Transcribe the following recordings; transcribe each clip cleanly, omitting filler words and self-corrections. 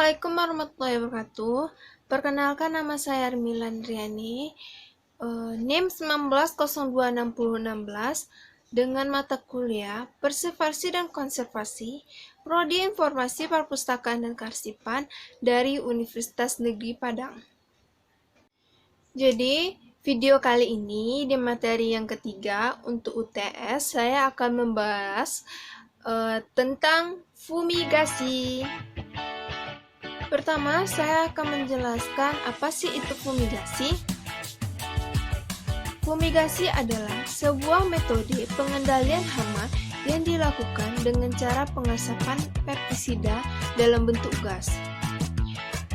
Assalamualaikum warahmatullahi wabarakatuh. Perkenalkan, nama saya Armila Andriani, NIM 19026016 dengan mata kuliah Preservasi dan Konservasi, Prodi Informasi Perpustakaan dan Kearsipan dari Universitas Negeri Padang. Jadi, video kali ini di materi yang ketiga untuk UTS, saya akan membahas tentang fumigasi. Pertama, saya akan menjelaskan apa sih itu fumigasi. Fumigasi adalah sebuah metode pengendalian hama yang dilakukan dengan cara pengasapan pestisida dalam bentuk gas.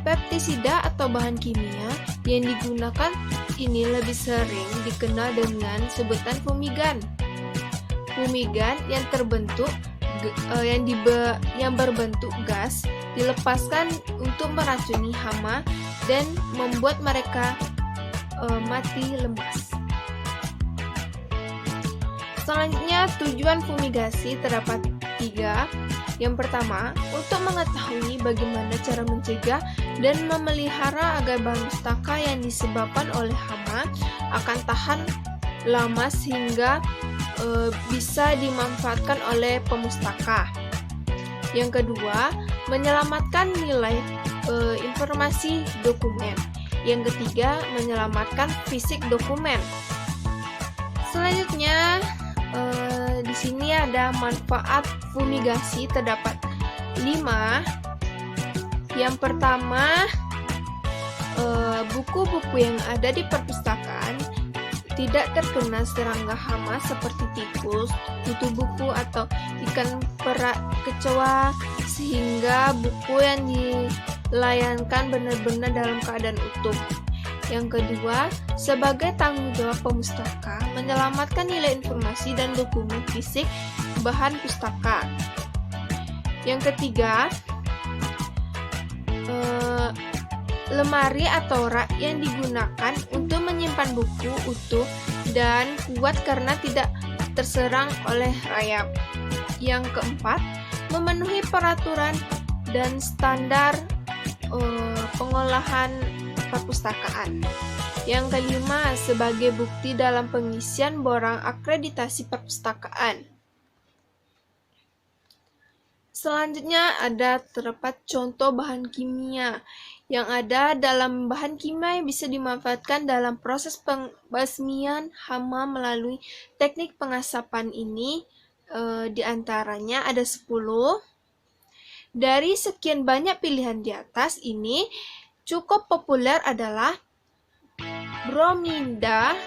Pestisida atau bahan kimia yang digunakan ini lebih sering dikenal dengan sebutan fumigan. Fumigan yang berbentuk gas dilepaskan untuk meracuni hama dan membuat mereka mati lemas. Selanjutnya, tujuan fumigasi terdapat 3. Yang pertama, untuk mengetahui bagaimana cara mencegah dan memelihara agar bahan pustaka yang disebabkan oleh hama akan tahan lama sehingga bisa dimanfaatkan oleh pemustaka. Yang kedua, menyelamatkan nilai informasi dokumen. Yang ketiga, menyelamatkan fisik dokumen. Selanjutnya, di sini ada manfaat fumigasi terdapat 5. Yang pertama, buku-buku yang ada di perpustakaan tidak terkena serangga hama seperti tikus, kutu buku, atau ikan perak kecoa, sehingga buku yang dilayangkan benar-benar dalam keadaan utuh. Yang kedua, sebagai tanggung jawab pemustaka menyelamatkan nilai informasi dan dokumen fisik bahan pustaka. Yang ketiga, lemari atau rak yang digunakan untuk menyimpan buku utuh dan kuat karena tidak terserang oleh rayap. Yang keempat, memenuhi peraturan dan standar pengolahan perpustakaan. Yang kelima, sebagai bukti dalam pengisian borang akreditasi perpustakaan. Selanjutnya terdapat contoh bahan kimia. Yang ada dalam bahan kimia yang bisa dimanfaatkan dalam proses pembasmian hama melalui teknik pengasapan ini, diantaranya ada 10. Dari sekian banyak pilihan di atas ini, cukup populer adalah bromida,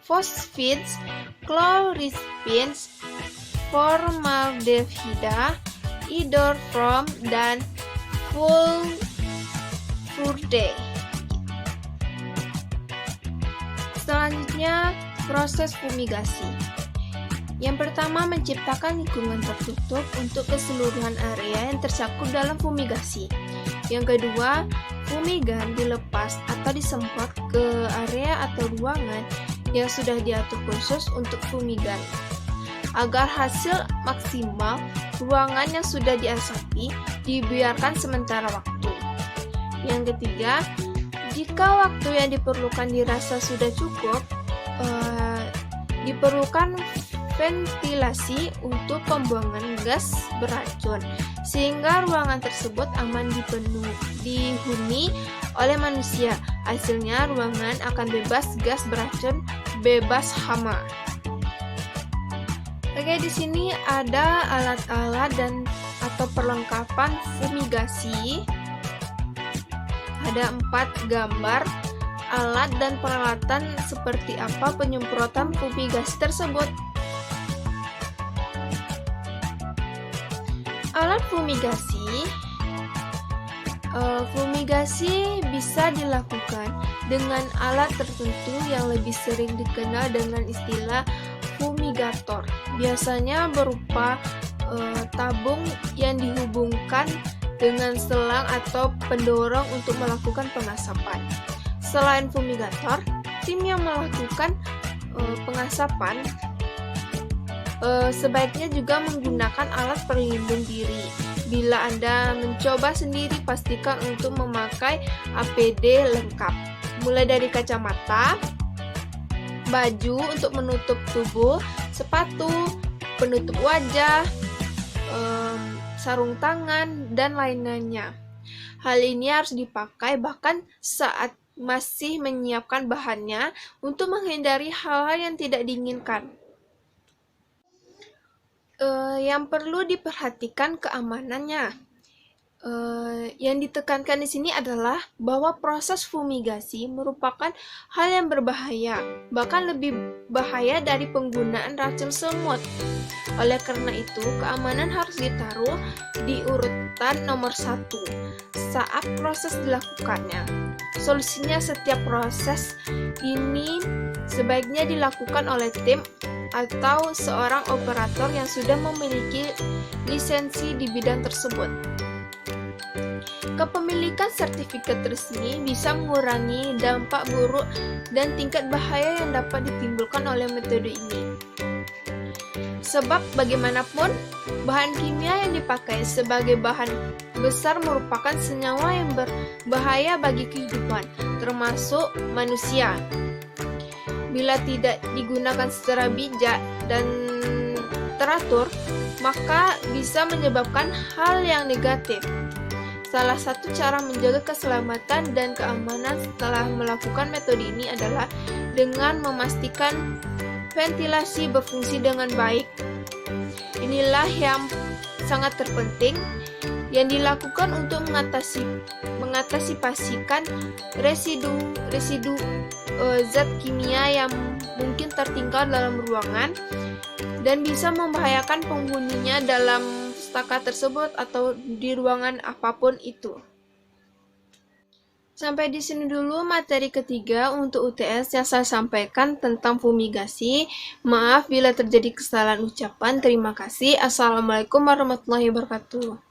fosfids, chlorspins, formaldehida, idofrom, dan fulvuride. Selanjutnya, proses fumigasi. Yang pertama, menciptakan lingkungan tertutup untuk keseluruhan area yang tercakup dalam fumigasi. Yang kedua, fumigan dilepas atau disemprot ke area atau ruangan yang sudah diatur khusus untuk fumigan. Agar hasil maksimal, ruangan yang sudah diasapi dibiarkan sementara waktu. Yang ketiga, jika waktu yang diperlukan dirasa sudah cukup, diperlukan ventilasi untuk pembuangan gas beracun, sehingga ruangan tersebut aman dihuni oleh manusia. Hasilnya, ruangan akan bebas gas beracun, bebas hama. Oke, di sini ada alat-alat atau perlengkapan fumigasi. Ada 4 gambar alat dan peralatan seperti apa penyemprotan fumigasi tersebut. Alat fumigasi. Fumigasi bisa dilakukan dengan alat tertentu yang lebih sering dikenal dengan istilah fumigator. Biasanya berupa tabung yang dihubungkan dengan selang atau pendorong untuk melakukan pengasapan. Selain fumigator, tim yang melakukan pengasapan sebaiknya juga menggunakan alat pelindung diri Bila Anda mencoba sendiri, pastikan untuk memakai APD lengkap, mulai dari kacamata, baju untuk menutup tubuh, sepatu, penutup wajah, sarung tangan, dan lain-lainnya. Hal ini harus dipakai bahkan saat masih menyiapkan bahannya untuk menghindari hal-hal yang tidak diinginkan. Yang perlu diperhatikan keamanannya. Yang ditekankan di sini adalah bahwa proses fumigasi merupakan hal yang berbahaya, bahkan lebih bahaya dari penggunaan racun semut. Oleh karena itu, keamanan harus ditaruh di urutan nomor 1 saat proses dilakukannya. Solusinya, setiap proses ini sebaiknya dilakukan oleh tim atau seorang operator yang sudah memiliki lisensi di bidang tersebut. Kepemilikan sertifikat resmi bisa mengurangi dampak buruk dan tingkat bahaya yang dapat ditimbulkan oleh metode ini. Sebab bagaimanapun, bahan kimia yang dipakai sebagai bahan besar merupakan senyawa yang berbahaya bagi kehidupan, termasuk manusia. Bila tidak digunakan secara bijak dan teratur, maka bisa menyebabkan hal yang negatif. Salah satu cara menjaga keselamatan dan keamanan setelah melakukan metode ini adalah dengan memastikan ventilasi berfungsi dengan baik. Inilah yang sangat terpenting yang dilakukan untuk mengatasi pastikan residu zat kimia yang mungkin tertinggal dalam ruangan dan bisa membahayakan penghuninya dalam pustaka tersebut atau di ruangan apapun itu. Sampai di sini dulu materi ketiga untuk UTS yang saya sampaikan tentang fumigasi. Maaf bila terjadi kesalahan ucapan. Terima kasih. Assalamualaikum warahmatullahi wabarakatuh.